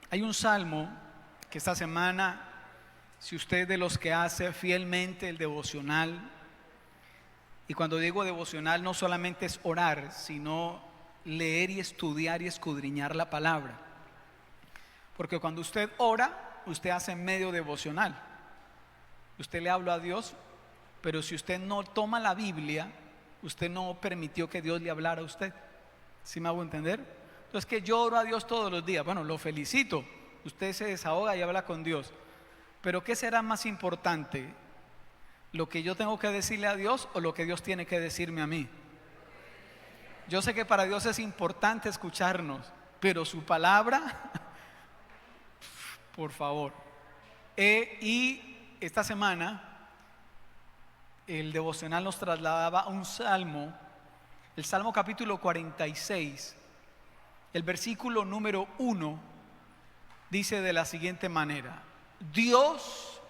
Hay un salmo que esta semana, si usted es de los que hace fielmente el devocional, y cuando digo devocional no solamente es orar, sino leer y estudiar y escudriñar la palabra. Porque cuando usted ora, usted hace medio devocional. Usted le habla a Dios, pero si usted no toma la Biblia, usted no permitió que Dios le hablara a usted. ¿Sí me hago entender? Entonces, que yo oro a Dios todos los días. Bueno, lo felicito. Usted se desahoga y habla con Dios. Pero ¿qué será más importante? ¿Lo que yo tengo que decirle a Dios o lo que Dios tiene que decirme a mí? Yo sé que para Dios es importante escucharnos, pero su palabra, por favor. Y esta semana el devocional nos trasladaba a un salmo, el Salmo capítulo 46, el versículo número 1 dice de la siguiente manera: Dios,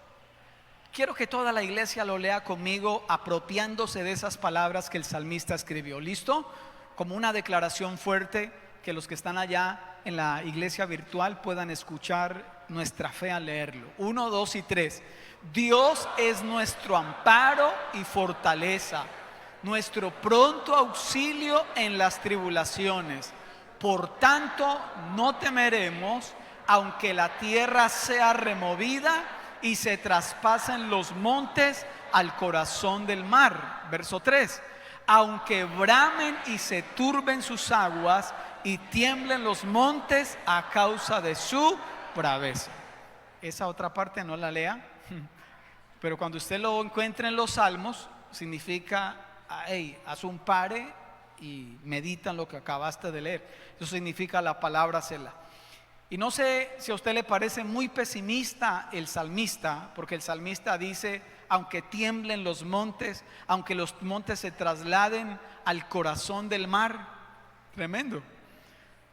quiero que toda la iglesia lo lea conmigo, apropiándose de esas palabras que el salmista escribió. ¿Listo? Como una declaración fuerte, que los que están allá en la iglesia virtual puedan escuchar nuestra fe al leerlo. 1, 2 y 3. Dios es nuestro amparo y fortaleza, nuestro pronto auxilio en las tribulaciones. Por tanto, no temeremos, aunque la tierra sea removida y se traspasen los montes al corazón del mar. Verso 3. Aunque bramen y se turben sus aguas y tiemblen los montes a causa de su braveza. Esa otra parte no la lea, pero cuando usted lo encuentre en los salmos, significa, hey, haz un pare y medita en lo que acabaste de leer. Eso significa la palabra Selah. Y no sé si a usted le parece muy pesimista el salmista, porque el salmista dice: aunque tiemblen los montes, aunque los montes se trasladen al corazón del mar. Tremendo.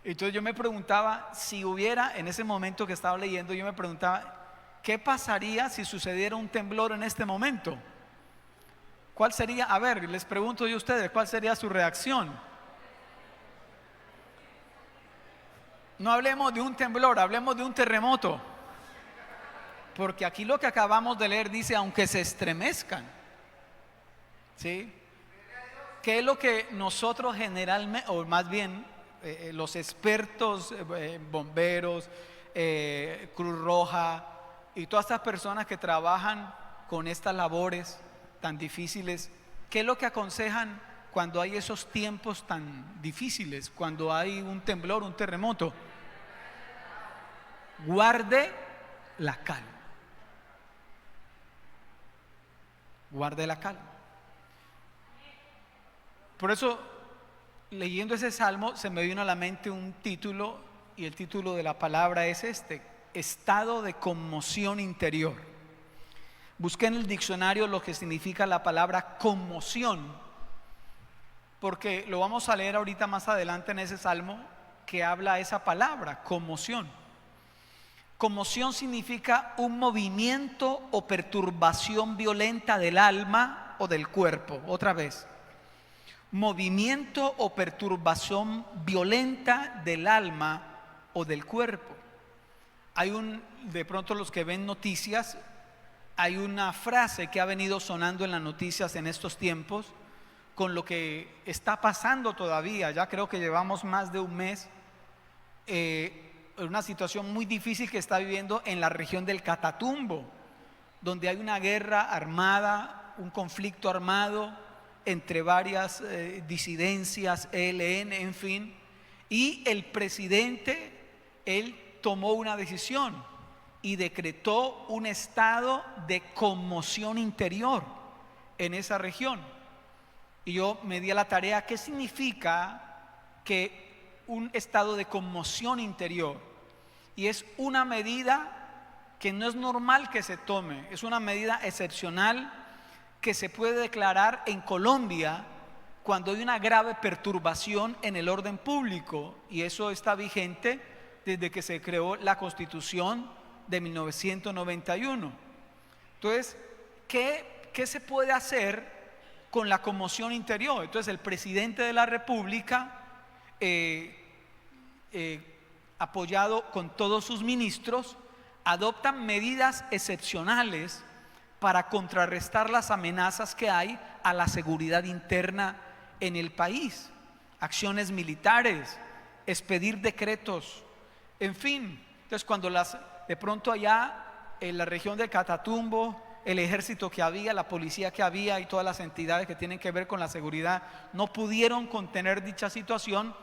Entonces yo me preguntaba, si hubiera, en ese momento que estaba leyendo, yo me preguntaba, ¿qué pasaría si sucediera un temblor en este momento? ¿Cuál sería? A ver, les pregunto yo a ustedes, ¿cuál sería su reacción? No hablemos de un temblor, hablemos de un terremoto. Porque aquí lo que acabamos de leer dice: aunque se estremezcan. ¿Sí? ¿Qué es lo que nosotros generalmente, o más bien los expertos, bomberos, Cruz Roja y todas estas personas que trabajan con estas labores tan difíciles, qué es lo que aconsejan cuando hay esos tiempos tan difíciles, cuando hay un temblor, un terremoto? Guarde la calma. Guarde la calma. Por eso, leyendo ese salmo, se me vino a la mente un título, y el título de la palabra es este: estado de conmoción interior. Busqué en el diccionario lo que significa la palabra conmoción, porque lo vamos a leer ahorita más adelante en ese salmo que habla esa palabra, conmoción. Conmoción significa un movimiento o perturbación violenta del alma o del cuerpo. Otra vez, movimiento o perturbación violenta del alma o del cuerpo. De pronto los que ven noticias, hay una frase que ha venido sonando en las noticias en estos tiempos, con lo que está pasando todavía. Ya creo que llevamos más de un mes, una situación muy difícil que está viviendo en la región del Catatumbo, donde hay una guerra armada, un conflicto armado entre varias disidencias, ELN, en fin. Y el presidente, él tomó una decisión y decretó un estado de conmoción interior en esa región. Y yo me di a la tarea, ¿qué significa que un estado de conmoción interior? Y es una medida que no es normal que se tome, es una medida excepcional que se puede declarar en Colombia cuando hay una grave perturbación en el orden público, y eso está vigente desde que se creó la Constitución de 1991. Entonces, ¿qué se puede hacer con la conmoción interior? Entonces, el presidente de la República apoyado con todos sus ministros, adoptan medidas excepcionales para contrarrestar las amenazas que hay a la seguridad interna en el país. Acciones militares, expedir decretos, en fin. Entonces cuando de pronto allá en la región del Catatumbo, el ejército que había, la policía que había y todas las entidades que tienen que ver con la seguridad no pudieron contener dicha situación,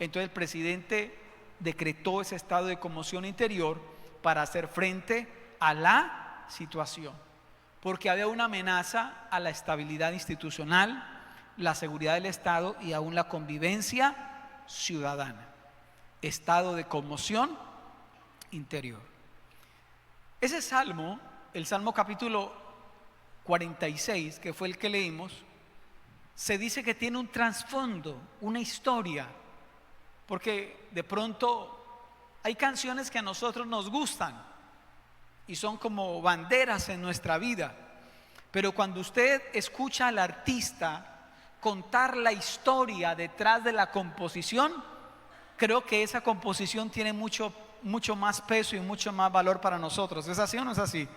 entonces el presidente decretó ese estado de conmoción interior para hacer frente a la situación, porque había una amenaza a la estabilidad institucional, la seguridad del Estado y aún la convivencia ciudadana. Estado de conmoción interior. Ese salmo, el Salmo capítulo 46, que fue el que leímos, se dice que tiene un trasfondo, una historia, porque de pronto hay canciones que a nosotros nos gustan y son como banderas en nuestra vida, pero cuando usted escucha al artista contar la historia detrás de la composición, creo que esa composición tiene mucho más peso y mucho más valor para nosotros. ¿Es así o no es así?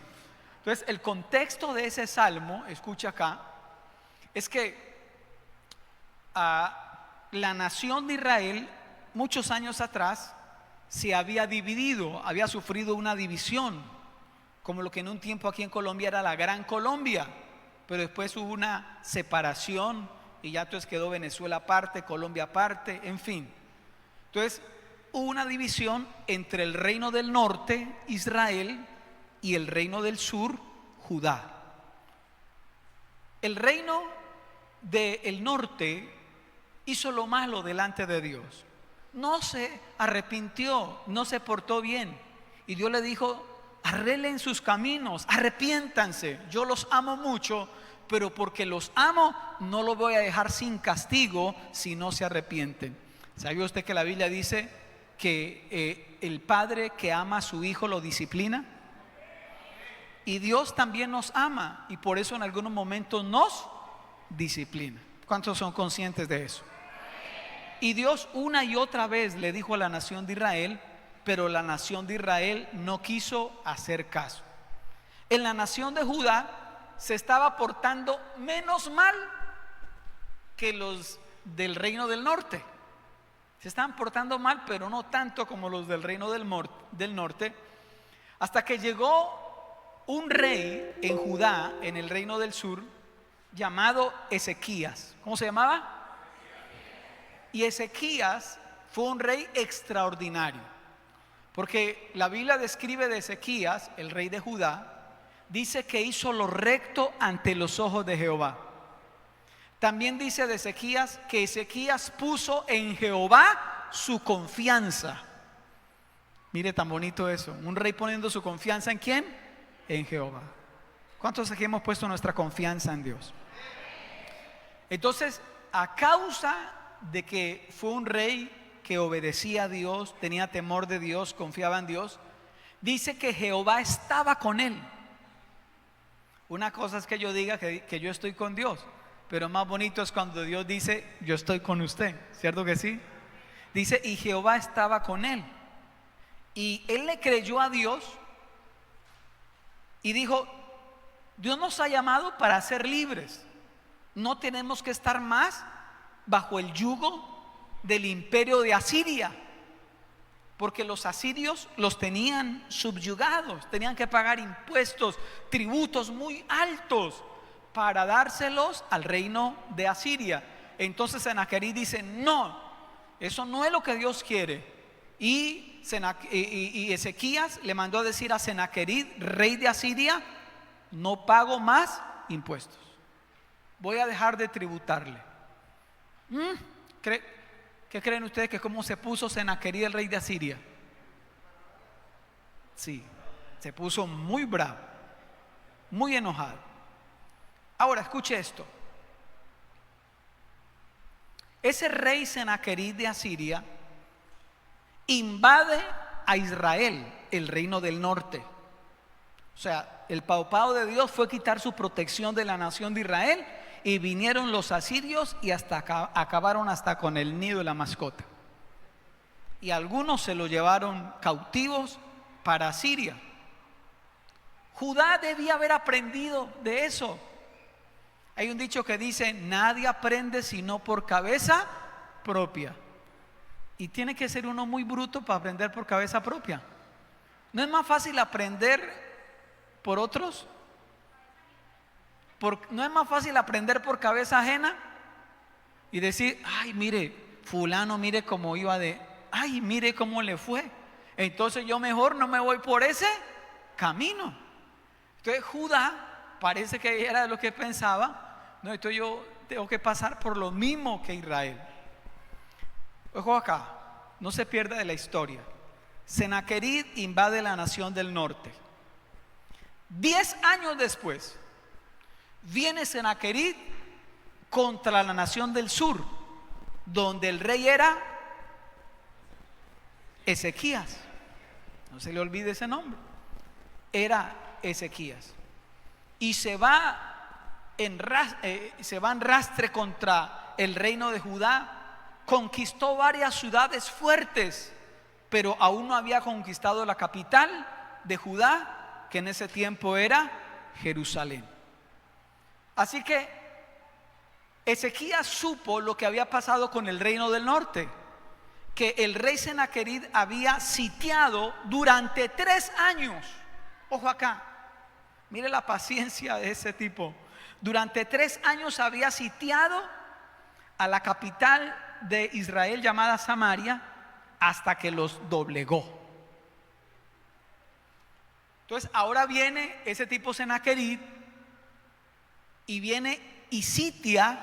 Entonces el contexto de ese salmo, escucha acá, es que la nación de Israel muchos años atrás se había dividido, había sufrido una división, como lo que en un tiempo aquí en Colombia era la Gran Colombia, pero después hubo una separación y ya entonces quedó Venezuela aparte, Colombia aparte, en fin. Entonces hubo una división entre el reino del norte, Israel, y el reino del sur, Judá. El reino del norte hizo lo malo delante de Dios, no se arrepintió, no se portó bien, y Dios le dijo: arreglen sus caminos, arrepiéntanse, yo los amo mucho, pero porque los amo no los voy a dejar sin castigo si no se arrepienten. ¿Sabía usted que la Biblia dice que el padre que ama a su hijo lo disciplina? Y Dios también nos ama y por eso en algunos momentos nos disciplina. ¿Cuántos son conscientes de eso? Y Dios una y otra vez le dijo a la nación de Israel, pero la nación de Israel no quiso hacer caso. En la nación de Judá se estaba portando menos mal que los del reino del norte. Se estaban portando mal, pero no tanto como los del reino del norte, hasta que llegó un rey en Judá, en el reino del sur, llamado Ezequías. ¿Cómo se llamaba? Y Ezequías fue un rey extraordinario, porque la Biblia describe de Ezequías, el rey de Judá, dice que hizo lo recto ante los ojos de Jehová. También dice de Ezequías que Ezequías puso en Jehová su confianza. Mire tan bonito eso, un rey poniendo su confianza ¿en quién? En Jehová. ¿Cuántos aquí hemos puesto nuestra confianza en Dios? Entonces, a causa de que fue un rey que obedecía a Dios, tenía temor de Dios, confiaba en Dios, dice que Jehová estaba con él. Una cosa es que yo diga que yo estoy con Dios, pero más bonito es cuando Dios dice: yo estoy con usted, ¿cierto que sí? Dice: y Jehová estaba con él. Y él le creyó a Dios y dijo: Dios nos ha llamado para ser libres, no tenemos que estar más bajo el yugo del imperio de Asiria, porque los asirios los tenían subyugados, tenían que pagar impuestos, tributos muy altos para dárselos al reino de Asiria. Entonces Senaquerib dice: no, eso no es lo que Dios quiere. Y Ezequías le mandó a decir a Senaquerib, rey de Asiria: no pago más impuestos, voy a dejar de tributarle. ¿Qué creen ustedes que cómo se puso Senaquerib, el rey de Asiria? Sí, se puso muy bravo, muy enojado. Ahora escuche esto. Ese rey Senaquerib de Asiria invade a Israel, el reino del norte. O sea, el paupao de Dios fue quitar su protección de la nación de Israel, y vinieron los asirios y hasta acabaron hasta con el nido de la mascota. y algunos se lo llevaron cautivos para Siria. Judá debía haber aprendido de eso. Hay un dicho que dice: nadie aprende sino por cabeza propia. Y tiene que ser uno muy bruto para aprender por cabeza propia. ¿No es más fácil aprender por otros? ¿No es más fácil aprender por cabeza ajena? Y decir: ay, mire, fulano, mire cómo iba ay, mire cómo le fue. Entonces yo mejor no me voy por ese camino. Entonces Judá parece que era de lo que pensaba: no, entonces yo tengo que pasar por lo mismo que Israel. Ojo acá, no se pierda de la historia. Sennacherib invade la nación del norte. 10 años después viene Sennacherib contra la nación del sur, donde el rey era Ezequías. No se le olvide ese nombre. Era Ezequías. Y se va en rastre contra el reino de Judá. Conquistó varias ciudades fuertes, pero aún no había conquistado la capital de Judá, que en ese tiempo era Jerusalén. Así que Ezequías supo lo que había pasado con el reino del norte, que el rey Sennacherib había sitiado durante 3 años. Ojo acá, mire la paciencia de ese tipo. Durante 3 años había sitiado a la capital de Israel llamada Samaria, hasta que los doblegó. Entonces ahora viene ese tipo Sennacherib y viene y sitia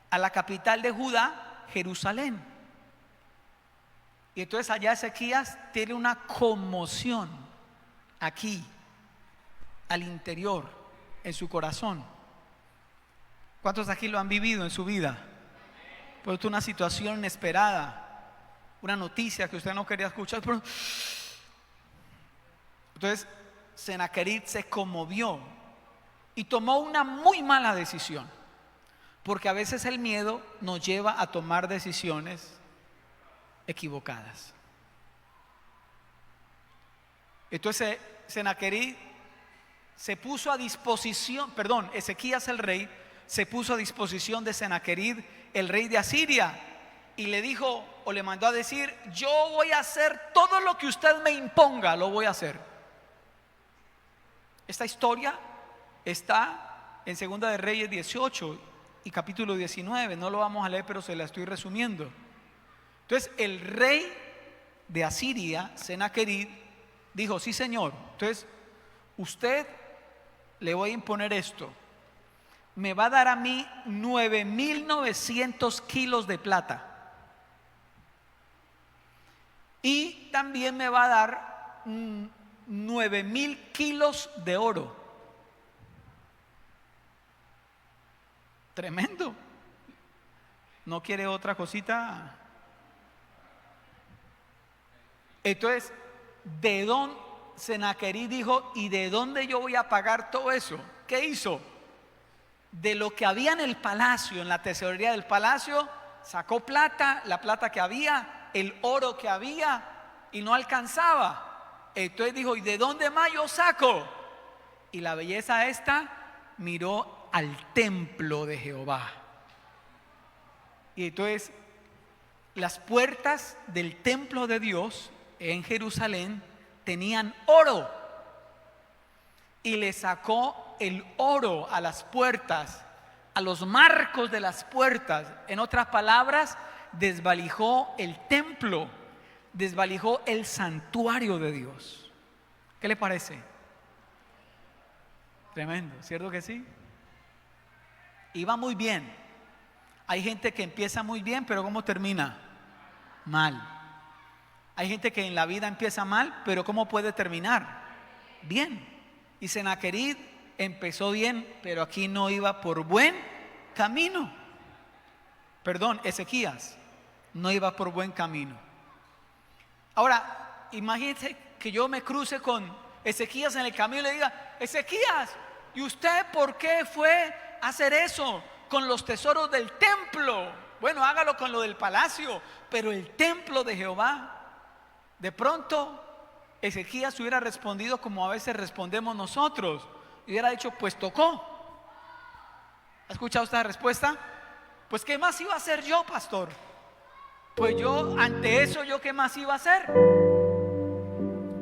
a la capital de Judá, Jerusalén. Y entonces allá Ezequías tiene una conmoción aquí, al interior, en su corazón. ¿Cuántos aquí lo han vivido en su vida? Pues una situación inesperada, una noticia que usted no quería escuchar. Entonces Sennacherib se conmovió y tomó una muy mala decisión, porque a veces el miedo nos lleva a tomar decisiones equivocadas. Entonces Sennacherib se puso a disposición, Ezequías el rey se puso a disposición de Sennacherib, el rey de Asiria, y le dijo, o le mandó a decir: yo voy a hacer todo lo que usted me imponga, lo voy a hacer. Esta historia está en Segunda de Reyes 18 y capítulo 19. No lo vamos a leer, pero se la estoy resumiendo. Entonces el rey de Asiria, Sennacherib, dijo: sí, señor. Entonces usted, le voy a imponer esto: me va a dar a mí 9,900 kilos de plata, y también me va a dar 9,000 kilos de oro. Tremendo. ¿No quiere otra cosita? Entonces, Sennacherib dijo: ¿y de dónde yo voy a pagar todo eso? ¿Qué hizo? De lo que había en el palacio, en la tesorería del palacio, sacó plata, la plata que había, el oro que había, y no alcanzaba. Entonces dijo: ¿y de dónde más yo saco? Y la belleza esta miró al templo de Jehová. Y entonces las puertas del templo de Dios en Jerusalén tenían oro, y le sacó el oro a las puertas, a los marcos de las puertas. En otras palabras, desvalijó el templo, desvalijó el santuario de Dios. ¿Qué le parece? Tremendo, ¿cierto que sí? Iba muy bien. Hay gente que empieza muy bien, pero ¿cómo termina? Mal. Hay gente que en la vida empieza mal, pero ¿cómo puede terminar? Bien. Y Sennacherib empezó bien, pero aquí no iba por buen camino. Ezequías no iba por buen camino. Ahora, imagínense que yo me cruce con Ezequías en el camino y le diga: Ezequías, ¿y usted por qué fue a hacer eso con los tesoros del templo? Bueno, hágalo con lo del palacio, pero el templo de Jehová. De pronto Ezequías hubiera respondido como a veces respondemos nosotros, y hubiera dicho, pues tocó. ¿Ha escuchado esta respuesta? Pues ¿qué más iba a hacer yo, pastor? Pues yo, ante eso, ¿yo qué más iba a hacer?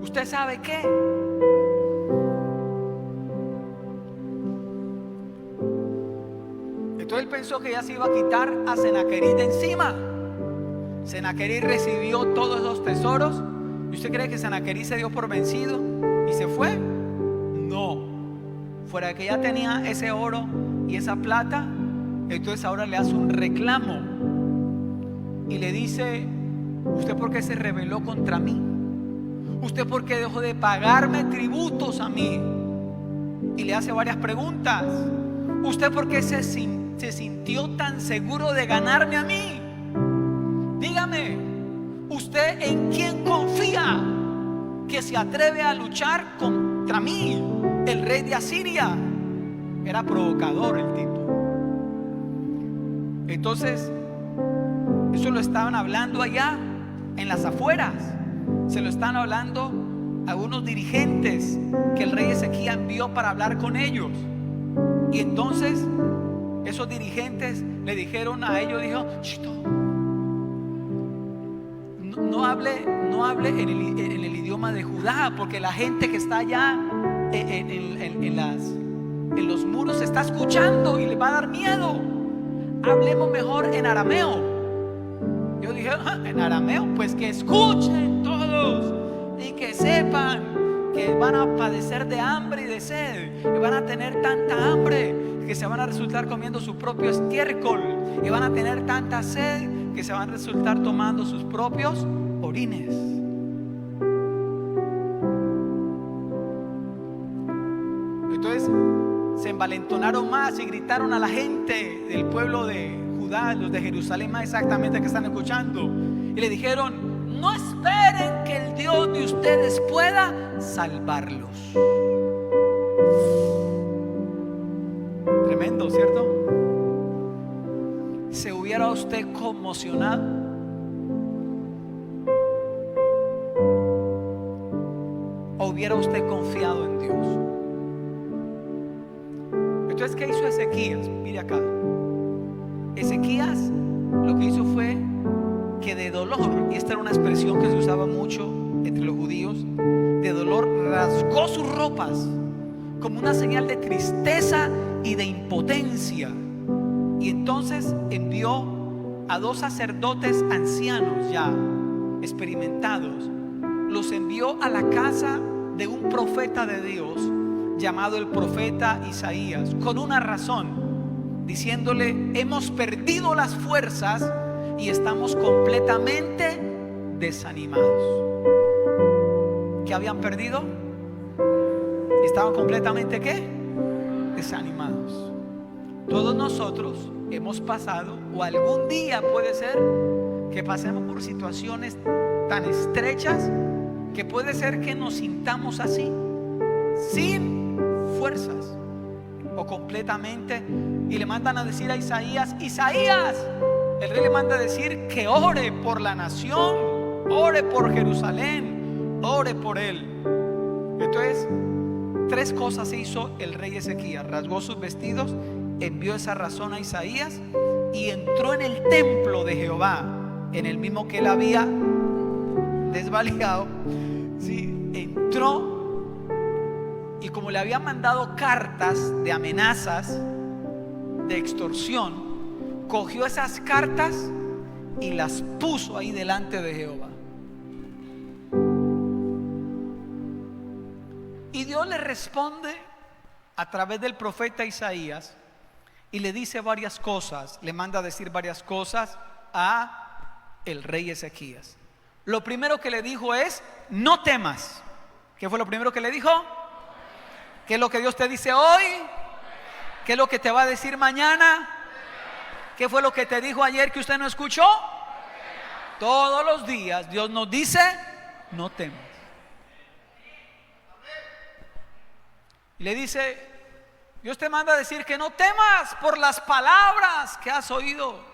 ¿Usted sabe qué? Entonces él pensó que ya se iba a quitar a Senaquerib de encima. Senaquerib recibió todos esos tesoros. ¿Y usted cree que Senaquerib se dio por vencido y se fue? No. Fuera de que ya tenía ese oro y esa plata, entonces ahora le hace un reclamo y le dice: ¿usted por qué se rebeló contra mí? ¿Usted por qué dejó de pagarme tributos a mí? Y le hace varias preguntas. ¿Usted por qué se sintió tan seguro de ganarme a mí? Dígame, ¿usted en quién confía que se atreve a luchar contra mí, el rey de Asiria? Era provocador el tipo. Entonces, eso lo estaban hablando allá en las afueras. Se lo están hablando a unos dirigentes que el rey Ezequías envió para hablar con ellos. Y entonces esos dirigentes le dijeron a ellos, dijo, no hable en el idioma de Judá, porque la gente que está allá en los muros está escuchando y le va a dar miedo. Hablemos mejor en arameo. Yo dije, en arameo, pues que escuchen todos y que sepan que van a padecer de hambre y de sed, que van a tener tanta hambre que se van a resultar comiendo su propio estiércol, y van a tener tanta sed que se van a resultar tomando sus propios orines. Entonces se envalentonaron más y gritaron a la gente del pueblo de Judá, los de Jerusalén más exactamente, que están escuchando, y le dijeron: no esperen que el Dios de ustedes pueda salvarlos. Tremendo, ¿cierto? ¿Se hubiera usted conmocionado? ¿O hubiera usted confiado en Dios? Entonces, ¿qué hizo Ezequías? Mire acá. Ezequías lo que hizo fue que de dolor, y esta era una expresión que se usaba mucho entre los judíos, de dolor rasgó sus ropas como una señal de tristeza y de impotencia. Y entonces envió a 2 sacerdotes ancianos ya experimentados, los envió a la casa de un profeta de Dios llamado el profeta Isaías, con una razón, diciéndole: hemos perdido las fuerzas y estamos completamente desanimados. ¿Qué habían perdido? Estaban completamente ¿qué? Desanimados. Todos nosotros hemos pasado, o algún día puede ser que pasemos por situaciones tan estrechas que puede ser que nos sintamos así, sin fuerzas o completamente, y le mandan a decir a Isaías: Isaías, el rey le manda a decir que ore por la nación, ore por Jerusalén, ore por él. Entonces 3 cosas hizo el rey Ezequías: rasgó sus vestidos, envió esa razón a Isaías y entró en el templo de Jehová, en el mismo que él había desvalijado. Sí, entró, y como le habían mandado cartas de amenazas, de extorsión, cogió esas cartas y las puso ahí delante de Jehová. Y Dios le responde a través del profeta Isaías y le dice varias cosas, le manda a decir varias cosas a el rey Ezequías. Lo primero que le dijo es: no temas. ¿Qué fue lo primero que le dijo? ¿Qué es lo que Dios te dice hoy? ¿Qué es lo que te va a decir mañana? ¿Qué fue lo que te dijo ayer que usted no escuchó? Todos los días Dios nos dice: no temas. Y le dice: Dios te manda a decir que no temas por las palabras que has oído.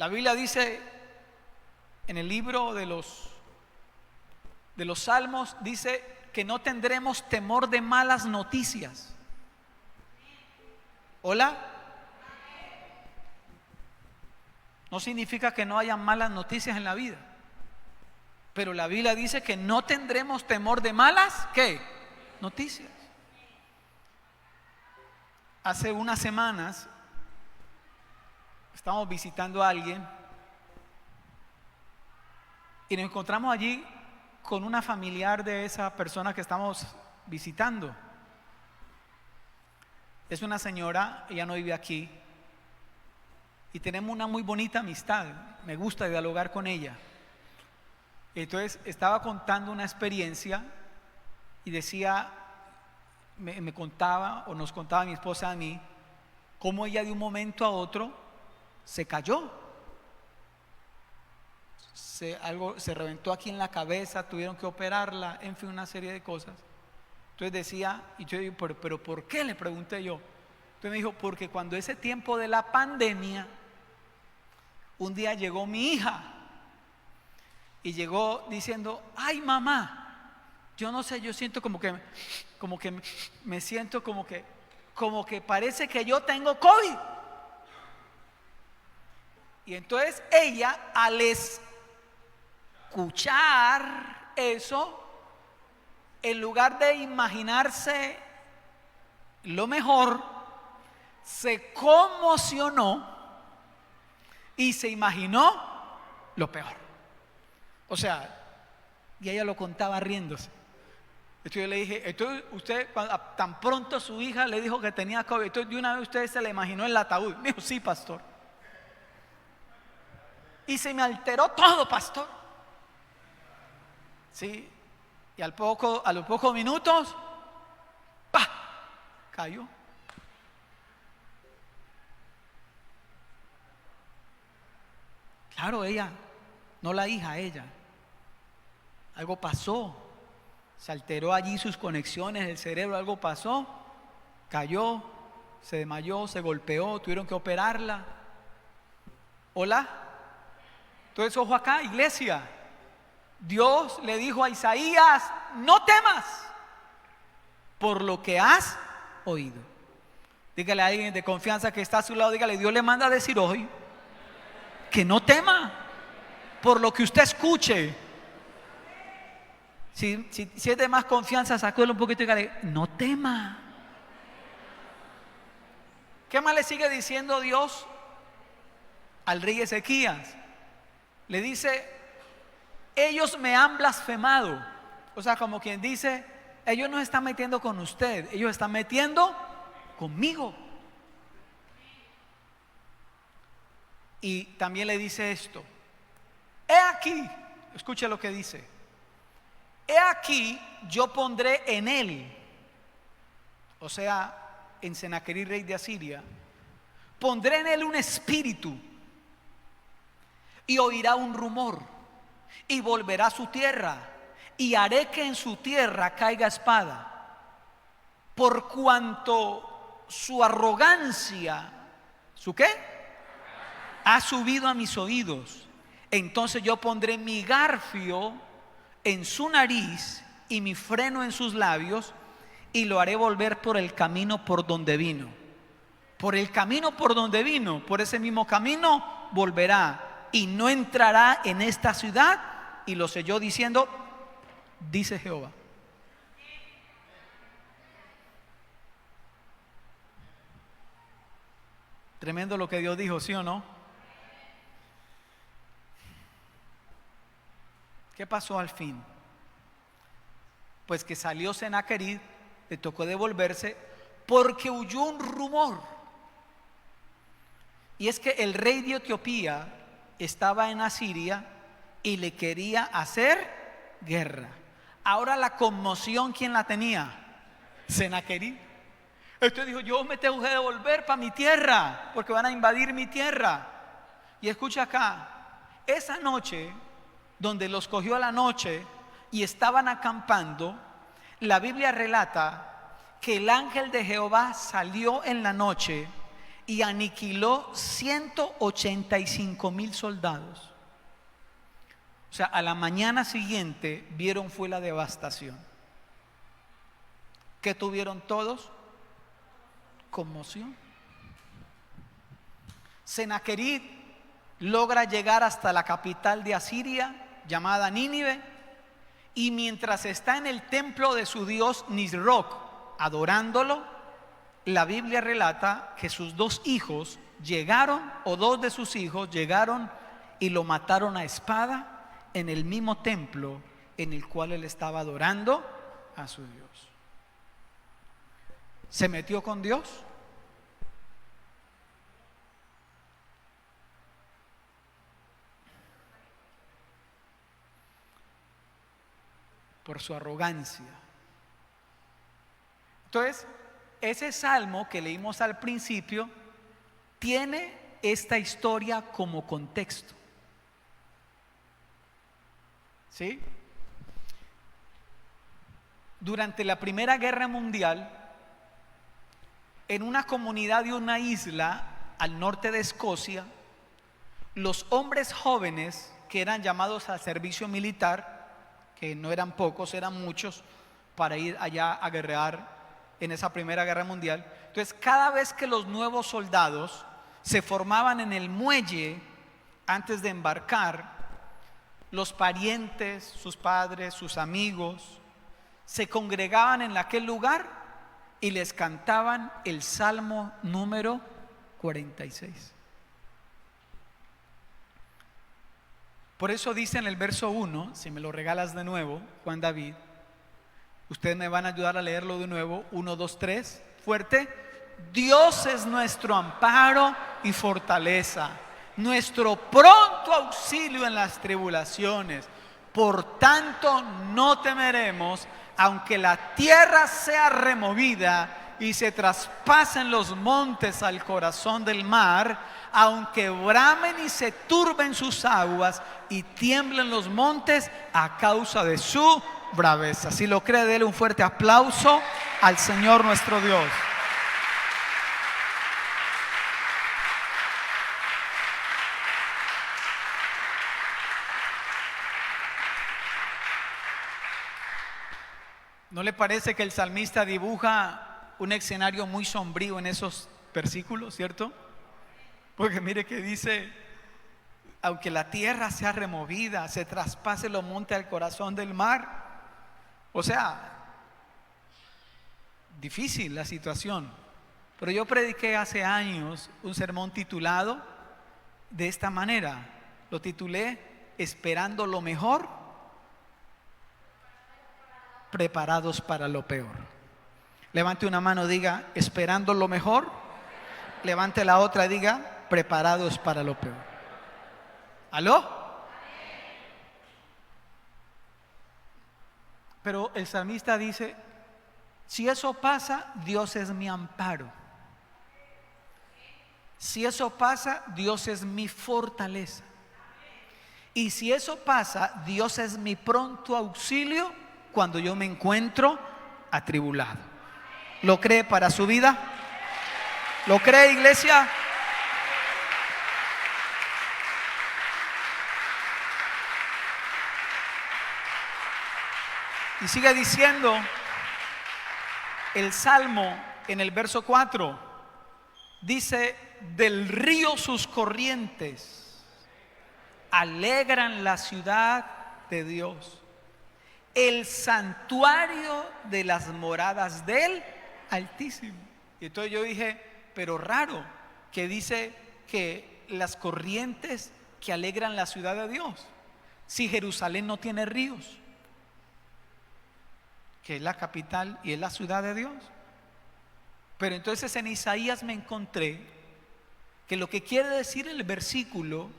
La Biblia dice en el libro de los Salmos, dice que no tendremos temor de malas noticias. ¿Hola? No significa que no haya malas noticias en la vida, pero la Biblia dice que no tendremos temor de malas, ¿qué? Noticias. Hace unas semanas estábamos visitando a alguien y nos encontramos allí con una familiar de esa persona que estamos visitando. Es una señora, ella no vive aquí, y tenemos una muy bonita amistad. Me gusta dialogar con ella. Entonces estaba contando una experiencia y decía, me contaba, o nos contaba mi esposa a mí, cómo ella de un momento a otro se cayó. Algo se reventó aquí en la cabeza, tuvieron que operarla, en fin, una serie de cosas. Entonces decía, y yo digo, pero ¿por qué? Le pregunté yo. Entonces me dijo, porque cuando ese tiempo de la pandemia, un día llegó mi hija y llegó diciendo, ay mamá, yo no sé, yo siento como que me siento como que parece que yo tengo COVID. Y entonces ella, al escuchar eso, en lugar de imaginarse lo mejor, se conmocionó y se imaginó lo peor. O sea, y ella lo contaba riéndose. Entonces yo le dije, entonces usted, tan pronto su hija le dijo que tenía COVID, entonces de una vez usted se le imaginó el ataúd. Me dijo, sí, pastor. Y se me alteró todo, pastor. Sí. Y a los pocos minutos, ¡pah!, cayó. Claro, ella, no la hija, ella. Algo pasó. Se alteró allí sus conexiones del cerebro, algo pasó. Cayó, se desmayó, se golpeó, tuvieron que operarla. ¿Hola? Entonces, ojo acá, iglesia. Dios le dijo a Isaías, no temas por lo que has oído. Dígale a alguien de confianza que está a su lado, dígale, Dios le manda a decir hoy que no tema por lo que usted escuche. Si es de más confianza, sacúdelo un poquito y dígale, no tema. ¿Qué más le sigue diciendo Dios al rey Ezequías? Le dice, ellos me han blasfemado. O sea, como quien dice, ellos no están metiendo con usted, ellos están metiendo conmigo. Y también le dice esto, he aquí, escuche lo que dice, he aquí yo pondré en él, o sea, en Sennacherib, rey de Asiria, pondré en él un espíritu y oirá un rumor y volverá a su tierra y haré que en su tierra caiga espada, por cuanto su arrogancia, ¿su qué?, ha subido a mis oídos. Entonces yo pondré mi garfio en su nariz y mi freno en sus labios y lo haré volver por el camino por donde vino. Por el camino por donde vino, por ese mismo camino volverá y no entrará en esta ciudad. Y lo selló diciendo, dice Jehová. Tremendo lo que Dios dijo, ¿sí o no? ¿Qué pasó al fin? Pues que salió Sennacherib, le tocó devolverse porque oyó un rumor. Y es que el rey de Etiopía estaba en Asiria y le quería hacer guerra. Ahora la conmoción, ¿quién la tenía? Sennacherib. Entonces dijo, yo me tengo que devolver para mi tierra porque van a invadir mi tierra. Y escucha acá, esa noche donde los cogió a la noche y estaban acampando, la Biblia relata que el ángel de Jehová salió en la noche y aniquiló 185,000 soldados. O sea, a la mañana siguiente vieron fue la devastación. ¿Qué tuvieron todos? Conmoción. Sennacherib logra llegar hasta la capital de Asiria, llamada Nínive, y mientras está en el templo de su dios Nisroch, adorándolo, la Biblia relata que sus dos hijos llegaron, o dos de sus hijos llegaron y lo mataron a espada en el mismo templo en el cual él estaba adorando a su Dios. ¿Se metió con Dios? Por su arrogancia. Entonces, ese salmo que leímos al principio tiene esta historia como contexto. ¿Sí? Durante la Primera Guerra Mundial, en una comunidad de una isla al norte de Escocia, los hombres jóvenes que eran llamados al servicio militar, que no eran pocos, eran muchos, para ir allá a guerrear en esa Primera Guerra Mundial. Entonces, cada vez que los nuevos soldados se formaban en el muelle antes de embarcar, los parientes, sus padres, sus amigos, se congregaban en aquel lugar y les cantaban el Salmo número 46. Por eso dice en el verso 1, si me lo regalas de nuevo, Juan David, ustedes me van a ayudar a leerlo de nuevo, 1, 2, 3, fuerte. Dios es nuestro amparo y fortaleza, nuestro pronto auxilio en las tribulaciones. Por tanto, no temeremos, aunque la tierra sea removida y se traspasen los montes al corazón del mar, aunque bramen y se turben sus aguas y tiemblen los montes a causa de su braveza. Si lo cree, déle un fuerte aplauso al Señor nuestro Dios. ¿No le parece que el salmista dibuja un escenario muy sombrío en esos versículos, cierto? Porque mire que dice, aunque la tierra sea removida, se traspase los montes al corazón del mar. O sea, difícil la situación. Pero yo prediqué hace años un sermón titulado de esta manera. Lo titulé Esperando lo mejor, preparados para lo peor. Levante una mano, diga esperando lo mejor. Levante la otra y diga preparados para lo peor. ¿Aló? Pero el salmista dice, si eso pasa, Dios es mi amparo. Si eso pasa, Dios es mi fortaleza. Y si eso pasa, Dios es mi pronto auxilio cuando yo me encuentro atribulado. ¿Lo cree para su vida? ¿Lo cree, iglesia? Y sigue diciendo el Salmo en el verso 4, dice, del río sus corrientes alegran la ciudad de Dios, el santuario de las moradas del Altísimo. Y entonces yo dije, pero raro que dice que las corrientes que alegran la ciudad de Dios, si Jerusalén no tiene ríos, que es la capital y es la ciudad de Dios. Pero entonces en Isaías me encontré que lo que quiere decir el versículo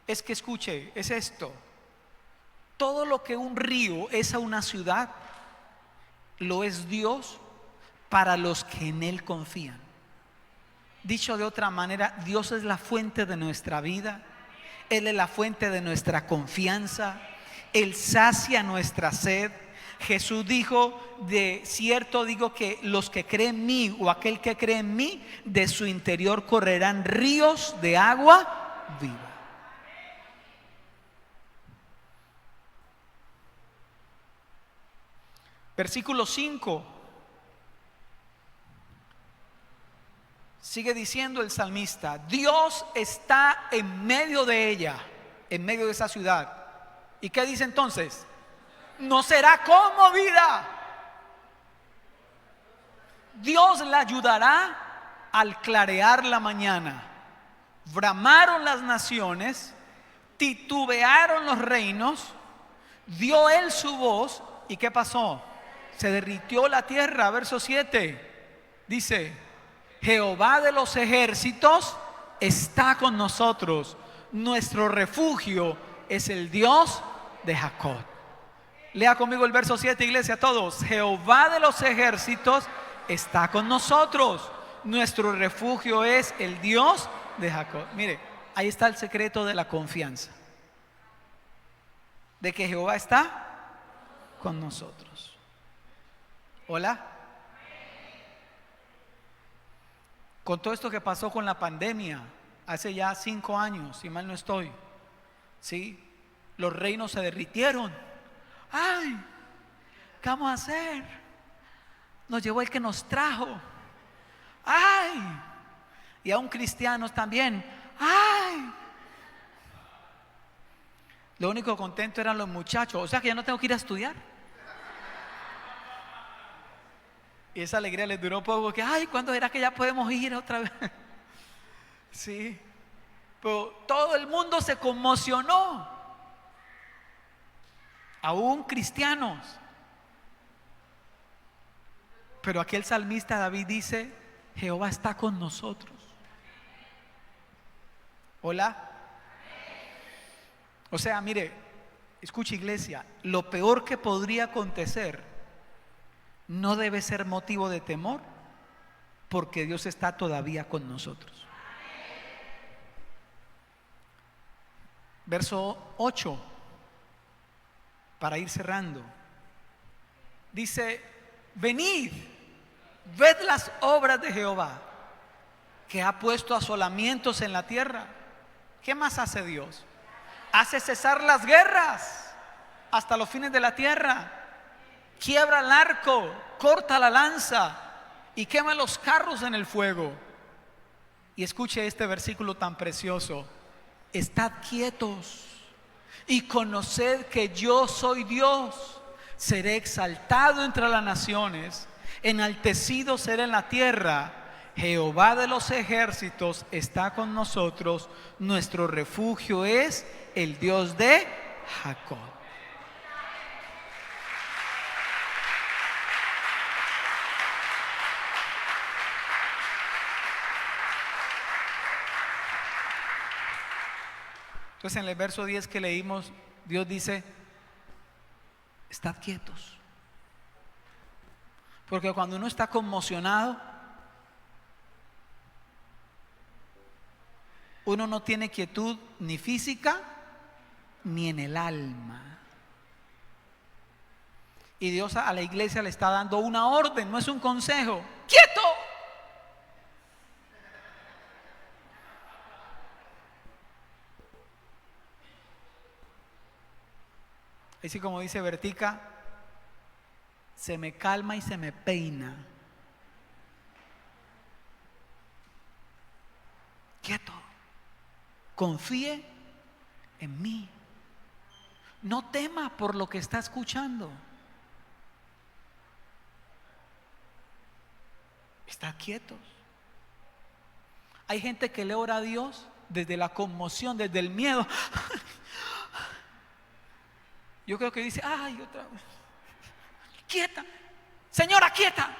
es que, escuche, es esto: todo lo que un río es a una ciudad, lo es Dios para los que en Él confían. Dicho de otra manera, Dios es la fuente de nuestra vida, Él es la fuente de nuestra confianza, Él sacia nuestra sed. Jesús dijo: de cierto digo que los que creen en mí, o aquel que cree en mí, de su interior correrán ríos de agua viva. Versículo 5. Sigue diciendo el salmista: Dios está en medio de ella, en medio de esa ciudad. ¿Y qué dice entonces? No será conmovida. Dios la ayudará al clarear la mañana. Bramaron las naciones, titubearon los reinos, dio él su voz. ¿Y qué pasó? Se derritió la tierra. Verso 7 dice: Jehová de los ejércitos está con nosotros, nuestro refugio es el Dios de Jacob. Lea conmigo el verso 7, iglesia, todos. Jehová de los ejércitos está con nosotros, nuestro refugio es el Dios de Jacob. Mire, ahí está el secreto de la confianza, de que Jehová está con nosotros. Hola. Con todo esto que pasó con la pandemia hace ya 5 años, si mal no estoy, ¿sí? Los reinos se derritieron. Ay, ¿qué vamos a hacer? Nos llevó el que nos trajo. Ay, y aún cristianos también. Ay, lo único contento eran los muchachos. O sea que ya no tengo que ir a estudiar. Y esa alegría les duró poco. Que ay, ¿cuándo era que ya podemos ir otra vez? Sí, pero todo el mundo se conmocionó, aún cristianos. Pero aquí el salmista David dice: Jehová está con nosotros. Hola. O sea, mire, escuche, iglesia, lo peor que podría acontecer no debe ser motivo de temor, porque Dios está todavía con nosotros. Verso 8, para ir cerrando, dice: venid, ved las obras de Jehová, que ha puesto asolamientos en la tierra. ¿Qué más hace Dios? Hace cesar las guerras hasta los fines de la tierra, quiebra el arco, corta la lanza y quema los carros en el fuego. Y escuche este versículo tan precioso: estad quietos y conoced que yo soy Dios. Seré exaltado entre las naciones, enaltecido seré en la tierra. Jehová de los ejércitos está con nosotros, nuestro refugio es el Dios de Jacob. Entonces, en el verso 10 que leímos, Dios dice: estad quietos. Porque cuando uno está conmocionado, uno no tiene quietud ni física ni en el alma. Y Dios a la iglesia le está dando una orden, no es un consejo. ¡Quieto! Así como dice Bertica: se me calma y se me peina. Quieto. Confíe en mí. No tema por lo que está escuchando. Está quietos. Hay gente que le ora a Dios desde la conmoción, desde el miedo. Yo creo que dice: ay, otra vez. Quieta. Señora, quieta.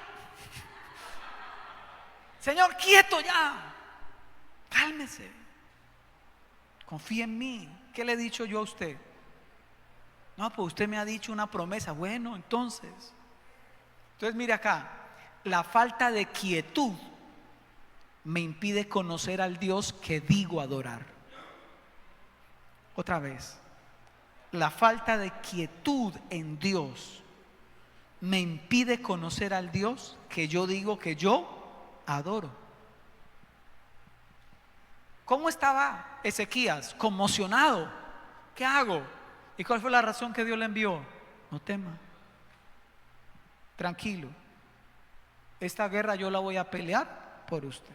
Señor, quieto ya. Cálmese. Confía en mí. ¿Qué le he dicho yo a usted? No, pues usted me ha dicho una promesa. Bueno, entonces mire acá, la falta de quietud me impide conocer al Dios que digo adorar. Otra vez, la falta de quietud en Dios me impide conocer al Dios que yo digo que yo adoro. ¿Cómo estaba Ezequías? Conmocionado. ¿Qué hago? ¿Y cuál fue la razón que Dios le envió? No tema, tranquilo, esta guerra yo la voy a pelear por usted.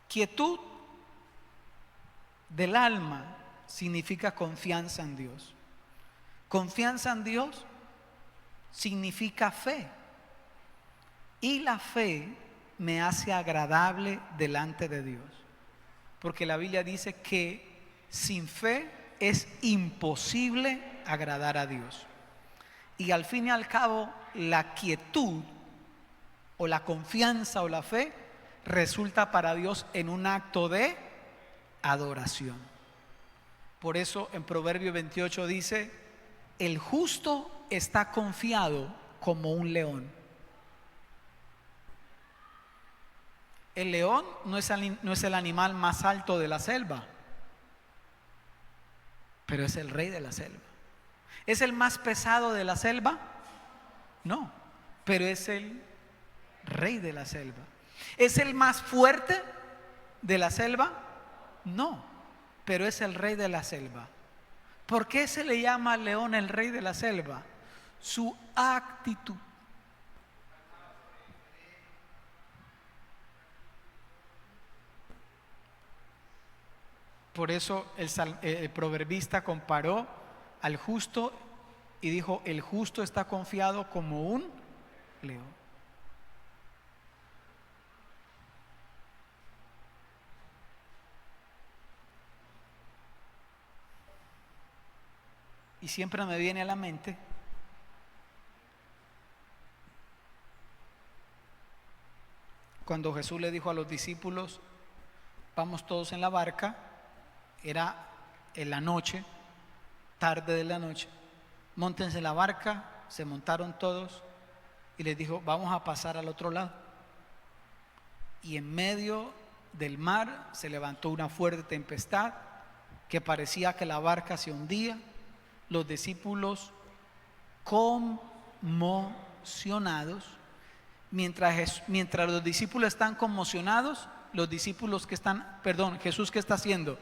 Quietud del alma significa confianza en Dios. Confianza en Dios significa fe. Y la fe me hace agradable delante de Dios. Porque la Biblia dice que sin fe es imposible agradar a Dios. Y al fin y al cabo, la quietud o la confianza o la fe resulta para Dios en un acto de adoración. Por eso en Proverbio 28 dice: el justo está confiado como un león. El león no es el animal más alto de la selva, pero es el rey de la selva. ¿Es el más pesado de la selva? No, pero es el rey de la selva. ¿Es el más fuerte de la selva? No, pero es el rey de la selva. ¿Por qué se le llama al león el rey de la selva? Su actitud. Por eso el proverbista comparó al justo y dijo: el justo está confiado como un león. Y siempre me viene a la mente cuando Jesús le dijo a los discípulos: vamos todos en la barca. Era en la noche, tarde de la noche. Móntense en la barca. Se montaron todos y les dijo: vamos a pasar al otro lado. Y en medio del mar se levantó una fuerte tempestad que parecía que la barca se hundía. Los discípulos conmocionados. Mientras los discípulos están conmocionados, Jesús, ¿qué está haciendo?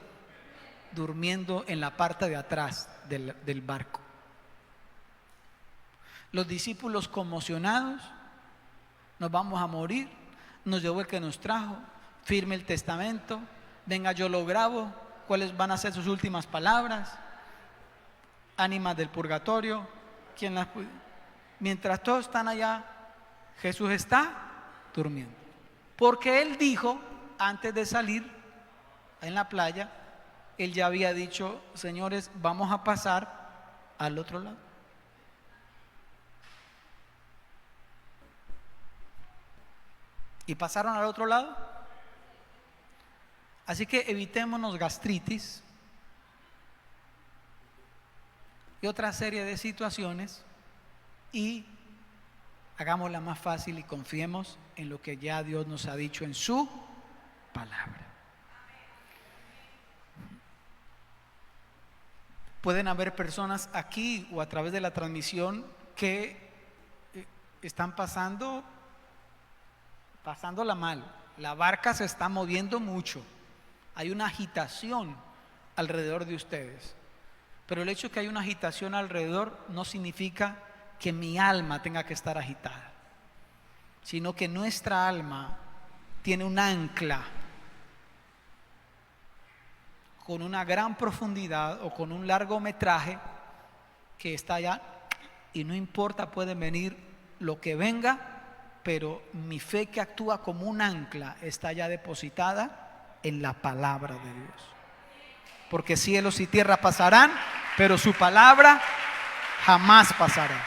Durmiendo en la parte de atrás del barco. Los discípulos conmocionados: nos vamos a morir, nos llevó el que nos trajo, firme el testamento, venga yo lo grabo, cuáles van a ser sus últimas palabras, ánimas del purgatorio, ¿quién las puede? Mientras todos están allá, Jesús está durmiendo, porque Él dijo antes de salir en la playa, Él ya había dicho: señores, vamos a pasar al otro lado. Y pasaron al otro lado. Así que evitémonos gastritis y otra serie de situaciones y hagámosla más fácil y confiemos en lo que ya Dios nos ha dicho en su palabra. Pueden haber personas aquí o a través de la transmisión que están pasándola mal. La barca se está moviendo mucho. Hay una agitación alrededor de ustedes. Pero el hecho de que hay una agitación alrededor no significa que mi alma tenga que estar agitada, sino que nuestra alma tiene un ancla con una gran profundidad o con un largometraje que está allá, y no importa, puede venir lo que venga, pero mi fe, que actúa como un ancla, está ya depositada en la palabra de Dios. Porque cielos y tierra pasarán, pero su palabra jamás pasará.